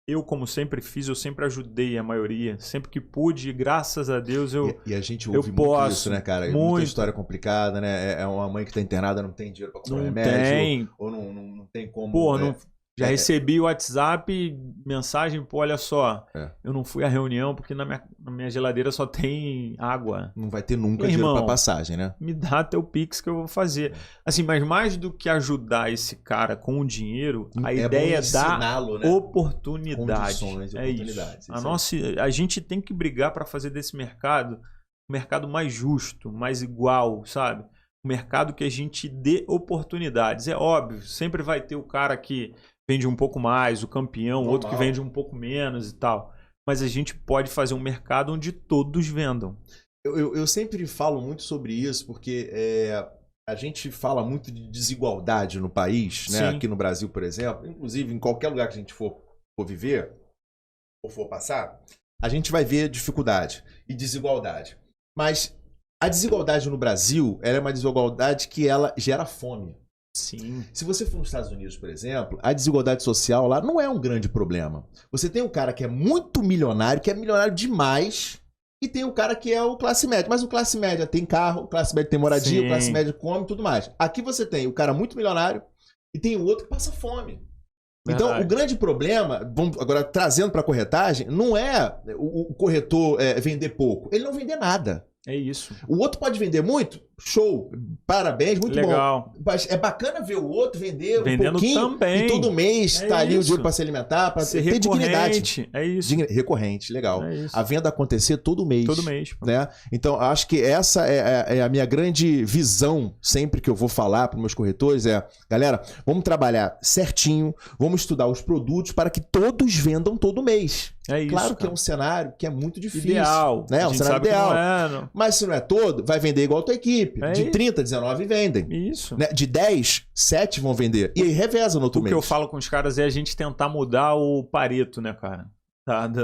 eu como sempre fiz, eu sempre ajudei a maioria, sempre que pude, graças a Deus e a gente ouve muito isso, né, cara? Muita história complicada, né? É uma mãe que tá internada, não tem dinheiro pra comprar remédio. Ou não tem como... Já recebi o WhatsApp, mensagem, olha só, eu não fui à reunião porque na minha geladeira só tem água. Não vai ter nunca dinheiro pra passagem, né? Me dá teu Pix que eu vou fazer. Assim, mas mais do que ajudar esse cara com o dinheiro, a ideia é dar oportunidade. Oportunidades. A gente tem que brigar para fazer desse mercado um mercado mais justo, mais igual, sabe? Um mercado que a gente dê oportunidades. É óbvio, sempre vai ter o cara que vende um pouco mais, o campeão, o outro que vende um pouco menos e tal. Mas a gente pode fazer um mercado onde todos vendam. Eu sempre falo muito sobre isso, porque a gente fala muito de desigualdade no país, né? Aqui no Brasil, por exemplo. Inclusive, em qualquer lugar que a gente for viver ou for passar, a gente vai ver dificuldade e desigualdade. Mas a desigualdade no Brasil, ela é uma desigualdade que ela gera fome. Sim. Se você for nos Estados Unidos, por exemplo, a desigualdade social lá não é um grande problema. Você tem um cara que é muito milionário, que é milionário demais, e tem um cara que é o classe média. Mas o classe média tem carro, o classe média tem moradia, o classe média come e tudo mais. Aqui você tem o cara muito milionário e tem o outro que passa fome. Verdade. Então, o grande problema, agora trazendo para a corretagem, não é o corretor vender pouco. Ele não vender nada. É isso. O outro pode vender muito? Show. Parabéns, muito legal. Bom. Mas é bacana ver o outro vender vendendo um pouquinho também. E todo mês tá ali o dinheiro para se alimentar, para ter dignidade. É isso. Recorrente, legal. É isso. A venda acontecer todo mês. Todo mês. Né? Então, acho que essa é a minha grande visão, sempre que eu vou falar para meus corretores, galera, vamos trabalhar certinho, vamos estudar os produtos para que todos vendam todo mês. É isso, claro que é um cenário que é muito difícil. Ideal. Né? Um cenário ideal. Não. Mas se não é todo, vai vender igual a tua equipe. De 30, 19 vendem. Isso. Né? De 10, 7 vão vender. E aí reveza no outro mês. O que eu falo com os caras é a gente tentar mudar o Pareto, né, cara?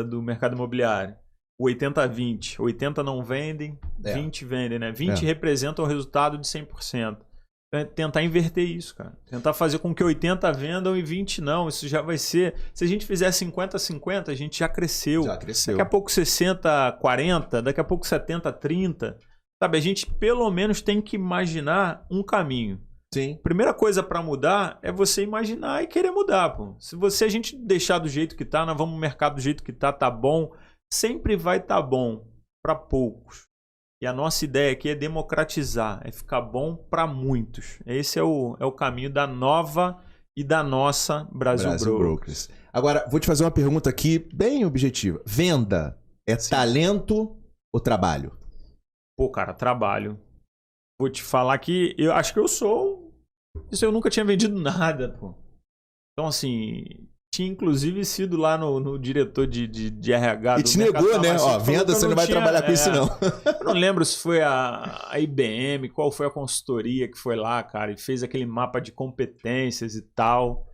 Do mercado imobiliário. O 80-20. 80 não vendem, 20 vendem, né? 20 representam o resultado de 100%. Tentar inverter isso, cara. Tentar fazer com que 80 vendam e 20 não. Isso já vai ser... Se a gente fizer 50-50, a gente já cresceu. Já cresceu. Daqui a pouco 60-40, daqui a pouco 70-30. Sabe, a gente pelo menos tem que imaginar um caminho. Sim. Primeira coisa para mudar é você imaginar e querer mudar, pô. Se a gente deixar do jeito que tá, nós vamos no mercado do jeito que tá bom, sempre vai tá bom para poucos. E a nossa ideia aqui é democratizar, é ficar bom para muitos. Esse é o caminho da nova e da nossa Brasil Brokers. Agora, vou te fazer uma pergunta aqui bem objetiva. Venda é talento ou trabalho? Pô, cara, trabalho. Vou te falar que eu acho que eu sou... Isso eu nunca tinha vendido nada, pô. Então, assim... Tinha inclusive sido lá no diretor de RH. E te negou, né? Ó, venda você não vai trabalhar com isso, não. Eu não lembro se foi a IBM, qual foi a consultoria que foi lá, cara, e fez aquele mapa de competências e tal.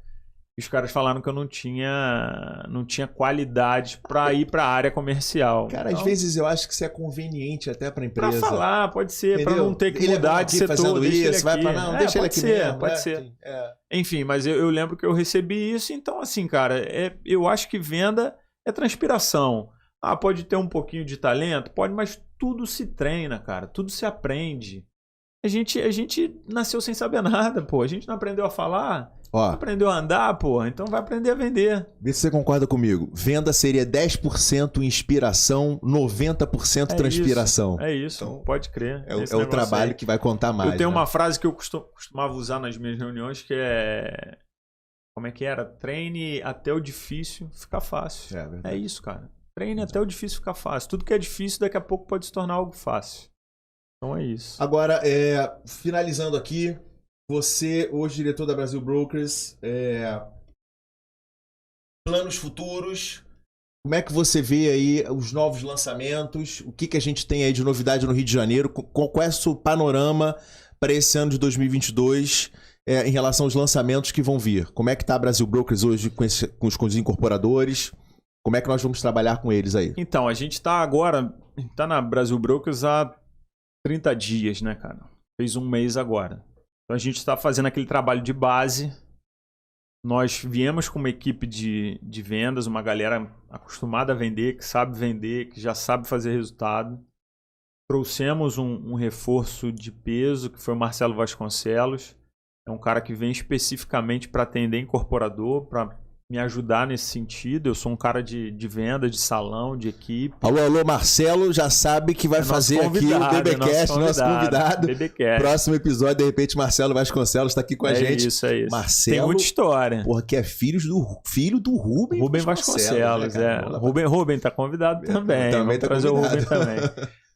E os caras falaram que eu não tinha qualidade para ir para a área comercial. Cara, então, às vezes eu acho que isso é conveniente até para a empresa. Para falar, pode ser, para não ter que mudar de setor. Isso, vai para não, deixa ele aqui mesmo. Pode ser. Enfim, mas eu lembro que eu recebi isso, então assim, cara, eu acho que venda é transpiração. Ah, pode ter um pouquinho de talento? Pode, mas tudo se treina, cara, tudo se aprende. A gente nasceu sem saber nada, pô. A gente não aprendeu a falar, não aprendeu a andar, pô. Então vai aprender a vender. Vê se você concorda comigo. Venda seria 10% inspiração, 90% transpiração. É isso, então, pode crer. É o trabalho que vai contar mais. Eu tenho uma frase que eu costumava usar nas minhas reuniões que é... Como é que era? Treine até o difícil ficar fácil. É isso, cara. Treine até o difícil ficar fácil. Tudo que é difícil daqui a pouco pode se tornar algo fácil. Então é isso. Agora, finalizando aqui, você, hoje diretor da Brasil Brokers, planos futuros, como é que você vê aí os novos lançamentos, o que a gente tem aí de novidade no Rio de Janeiro, qual é o seu panorama para esse ano de 2022 em relação aos lançamentos que vão vir? Como é que está a Brasil Brokers hoje com os incorporadores? Como é que nós vamos trabalhar com eles aí? Então, a gente está na Brasil Brokers há 30 dias, né, cara? Fez um mês agora. Então a gente está fazendo aquele trabalho de base. Nós viemos com uma equipe de vendas, uma galera acostumada a vender, que sabe vender, que já sabe fazer resultado. Trouxemos um reforço de peso, que foi o Marcelo Vasconcelos. É um cara que vem especificamente para atender incorporador, para me ajudar nesse sentido. Eu sou um cara de venda, de salão, de equipe. Alô, Marcelo, já sabe que vai fazer aqui o BBcast, nosso convidado. BBcast. Próximo episódio, de repente, Marcelo Vasconcelos está aqui com a gente. Isso, é isso. Marcelo, tem muita história. Porra, que é filho do Rubem Vasconcelos. Rubem tá convidado também. Também tá trazer convidado. O Rubem também.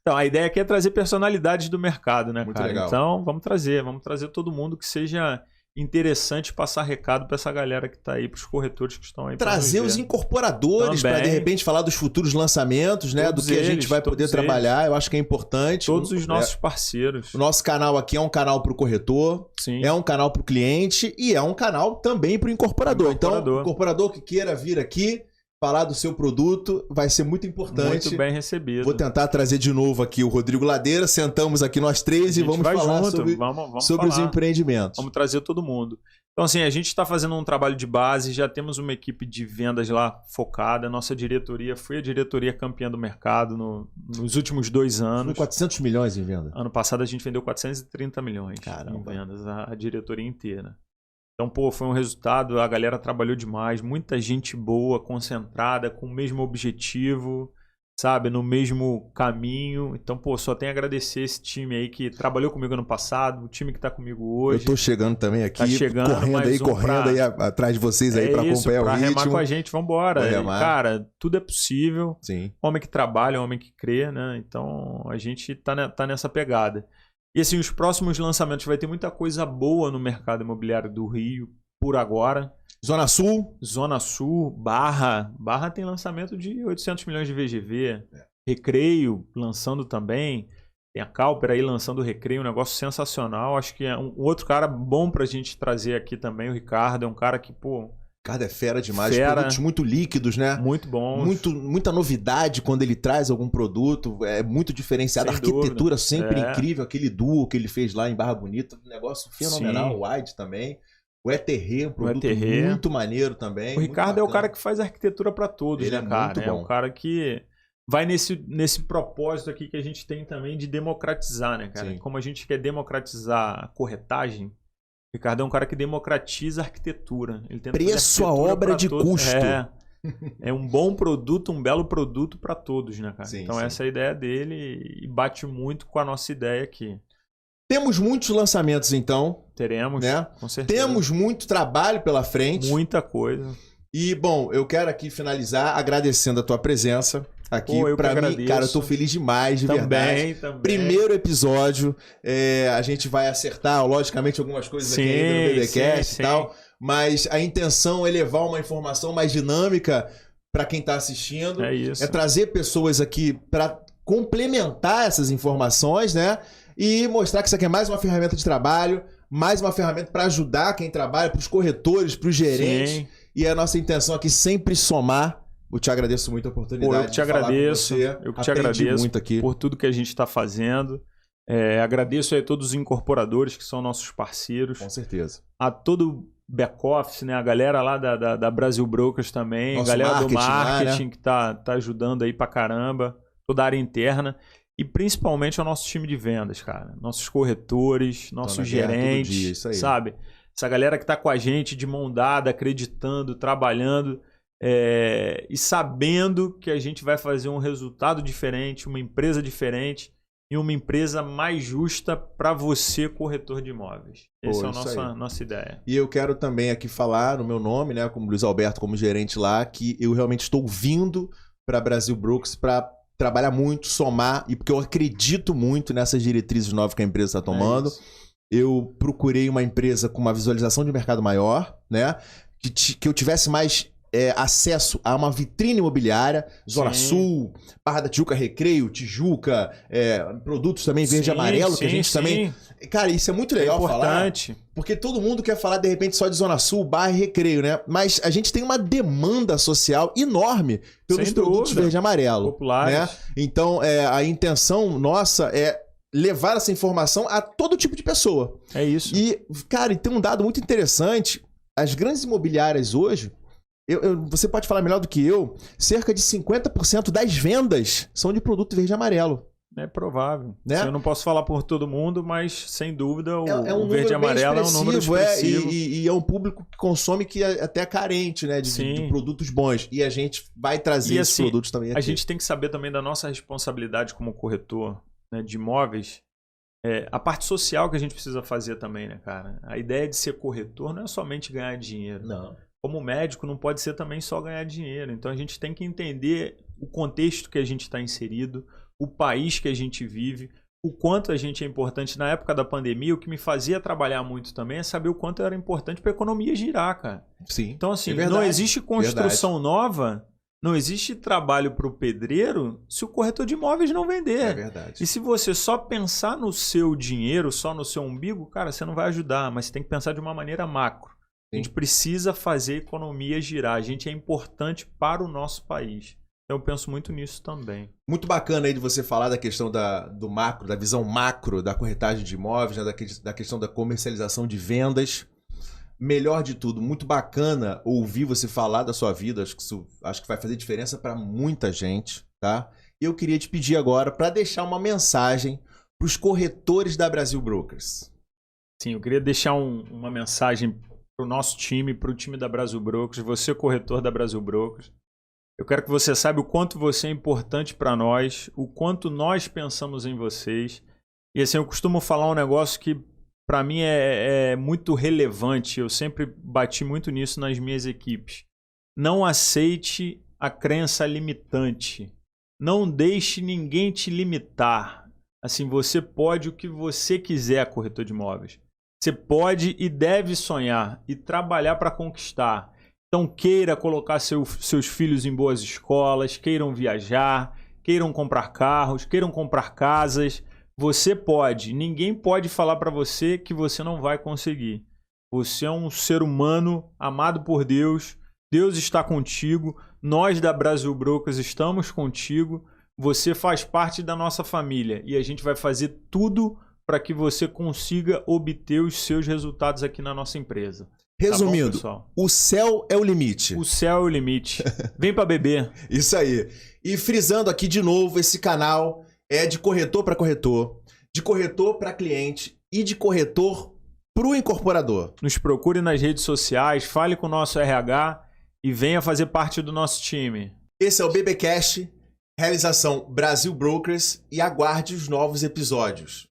Então, a ideia aqui é trazer personalidades do mercado, né, muito cara? Legal. Então, vamos trazer todo mundo que seja interessante passar recado para essa galera que está aí, para os corretores que estão aí. Trazer os incorporadores para, de repente, falar dos futuros lançamentos, né? Do que a gente vai poder trabalhar. Eu acho que é importante. Todos os nossos parceiros. O nosso canal aqui é um canal para o corretor, sim, é um canal para o cliente e é um canal também para o incorporador. Então, o incorporador que queira vir aqui falar do seu produto vai ser muito importante. Muito bem recebido. Vou tentar trazer de novo aqui o Rodrigo Ladeira. Sentamos aqui nós três e vamos falar sobre os empreendimentos. Vamos trazer todo mundo. Então, assim, a gente está fazendo um trabalho de base, já temos uma equipe de vendas lá focada. Nossa diretoria foi a diretoria campeã do mercado nos últimos 2 anos. Foi 400 milhões em venda. Ano passado a gente vendeu 430 milhões. Caramba. Em vendas, a diretoria inteira. Então, pô, foi um resultado, a galera trabalhou demais, muita gente boa, concentrada, com o mesmo objetivo, sabe, no mesmo caminho. Então, pô, só tenho a agradecer esse time aí que trabalhou comigo ano passado, o time que tá comigo hoje. Eu tô chegando também aqui, tá chegando, correndo aí atrás de vocês aí pra acompanhar o ritmo. Pra remar com a gente, vambora. Cara, tudo é possível. Sim. Homem que trabalha, homem que crê, né? Então, a gente tá nessa pegada. E assim, os próximos lançamentos vai ter muita coisa boa no mercado imobiliário do Rio por agora. Zona Sul? Zona Sul, Barra. Barra tem lançamento de 800 milhões de VGV. Recreio lançando também. Tem a Cauper aí lançando o Recreio, um negócio sensacional. Acho que é um outro cara bom pra gente trazer aqui também, o Ricardo. É um cara que, pô... Ricardo é fera demais, produtos muito líquidos, né? Muito bons. Muita novidade quando ele traz algum produto, é muito diferenciado. Sem a arquitetura dúvida. Sempre incrível, aquele duo que ele fez lá em Barra Bonita, um negócio fenomenal. Sim. O Wide também. O ETR, um produto muito maneiro também. O Ricardo é o cara que faz arquitetura para todos, ele né, cara? Muito bom. É o cara que vai nesse propósito aqui que a gente tem também de democratizar, né, cara? Sim. Como a gente quer democratizar a corretagem, Ricardo é um cara que democratiza a arquitetura. Ele tenta Preço a obra de custo. É um bom produto, um belo produto para todos, né, cara? Sim, então sim. essa é a ideia dele e bate muito com a nossa ideia aqui. Temos muitos lançamentos, então. Teremos, né? com certeza. Temos muito trabalho pela frente. Muita coisa. E, bom, eu quero aqui finalizar agradecendo a tua presença aqui. Pô, eu pra que mim, agradeço. cara, eu tô feliz demais, de verdade. Também. Primeiro episódio, a gente vai acertar, logicamente, algumas coisas aqui ainda no BBcast e tal, mas a intenção é levar uma informação mais dinâmica para quem tá assistindo. É isso. É trazer pessoas aqui para complementar essas informações, né? E mostrar que isso aqui é mais uma ferramenta de trabalho, mais uma ferramenta para ajudar quem trabalha, para os corretores, para os gerentes. Sim. E a nossa intenção aqui sempre somar. Eu te agradeço muito a oportunidade. Eu que te agradeço. Eu que te agradeço muito aqui por tudo que a gente está fazendo. Agradeço aí a todos os incorporadores que são nossos parceiros. Com certeza. A todo back-office, né? A galera lá da Brasil Brokers também. Nosso a galera do marketing lá, né? que tá ajudando aí pra caramba. Toda a área interna. E principalmente o nosso time de vendas, cara. Nossos corretores, nossos gerentes, dia, isso aí. Sabe? Essa galera que tá com a gente de mão dada, acreditando, trabalhando e sabendo que a gente vai fazer um resultado diferente, uma empresa diferente e uma empresa mais justa para você, corretor de imóveis. Essa é a nossa ideia. E eu quero também aqui falar no meu nome, né, como Luiz Alberto, como gerente lá, que eu realmente estou vindo para Brasil Brokers para trabalhar muito, somar, e porque eu acredito muito nessas diretrizes novas que a empresa está tomando. Eu procurei uma empresa com uma visualização de mercado maior, né? Que eu tivesse mais acesso a uma vitrine imobiliária, Zona Sul, Barra da Tijuca, Recreio, Tijuca, produtos também verde e amarelo, que a gente também... Cara, isso é muito legal falar, porque todo mundo quer falar, de repente, só de Zona Sul, Barra e Recreio, né? Mas a gente tem uma demanda social enorme pelos produtos verde e amarelo. Populares. Né? Então, a intenção nossa é levar essa informação a todo tipo de pessoa. É isso. E, cara, tem um dado muito interessante. As grandes imobiliárias hoje, você pode falar melhor do que eu, cerca de 50% das vendas são de produto verde e amarelo. É provável. Né? Eu não posso falar por todo mundo, mas sem dúvida o um verde e amarelo é um número expressivo. E é um público que consome que é até carente, né, de produtos bons. E a gente vai trazer esses produtos também aqui. A gente tem que saber também da nossa responsabilidade como corretor, né, de imóveis. A parte social que a gente precisa fazer também, né, cara? A ideia de ser corretor não é somente ganhar dinheiro. Não. Como médico, não pode ser também só ganhar dinheiro. Então, a gente tem que entender o contexto que a gente está inserido, o país que a gente vive, o quanto a gente é importante. Na época da pandemia, o que me fazia trabalhar muito também é saber o quanto era importante para a economia girar, cara. Sim. Então, assim, não existe construção nova, não existe trabalho para o pedreiro se o corretor de imóveis não vender. É verdade. E se você só pensar no seu dinheiro, só no seu umbigo, cara, você não vai ajudar, mas você tem que pensar de uma maneira macro. A gente precisa fazer a economia girar. A gente é importante para o nosso país. Então, eu penso muito nisso também. Muito bacana aí de você falar da questão do macro, da visão macro da corretagem de imóveis, né, da questão da comercialização de vendas. Melhor de tudo, muito bacana ouvir você falar da sua vida. Acho que vai fazer diferença para muita gente, tá? E eu queria te pedir agora para deixar uma mensagem para os corretores da Brasil Brokers. Sim, eu queria deixar uma mensagem para o nosso time, para o time da Brasil Brokers, você corretor da Brasil Brokers. Eu quero que você saiba o quanto você é importante para nós, o quanto nós pensamos em vocês. E assim, eu costumo falar um negócio que para mim é muito relevante, eu sempre bati muito nisso nas minhas equipes. Não aceite a crença limitante. Não deixe ninguém te limitar. Assim, você pode o que você quiser, corretor de imóveis. Você pode e deve sonhar e trabalhar para conquistar. Então queira colocar seus filhos em boas escolas, queiram viajar, queiram comprar carros, queiram comprar casas. Você pode. Ninguém pode falar para você que você não vai conseguir. Você é um ser humano amado por Deus. Deus está contigo. Nós da Brasil Brokers estamos contigo. Você faz parte da nossa família e a gente vai fazer tudo para que você consiga obter os seus resultados aqui na nossa empresa. Resumindo, tá bom, o céu é o limite. O céu é o limite. Vem para beber. Isso aí. E frisando aqui de novo, esse canal é de corretor para corretor, de corretor para cliente e de corretor pro incorporador. Nos procure nas redes sociais, fale com o nosso RH e venha fazer parte do nosso time. Esse é o BBcast, realização Brasil Brokers, e aguarde os novos episódios.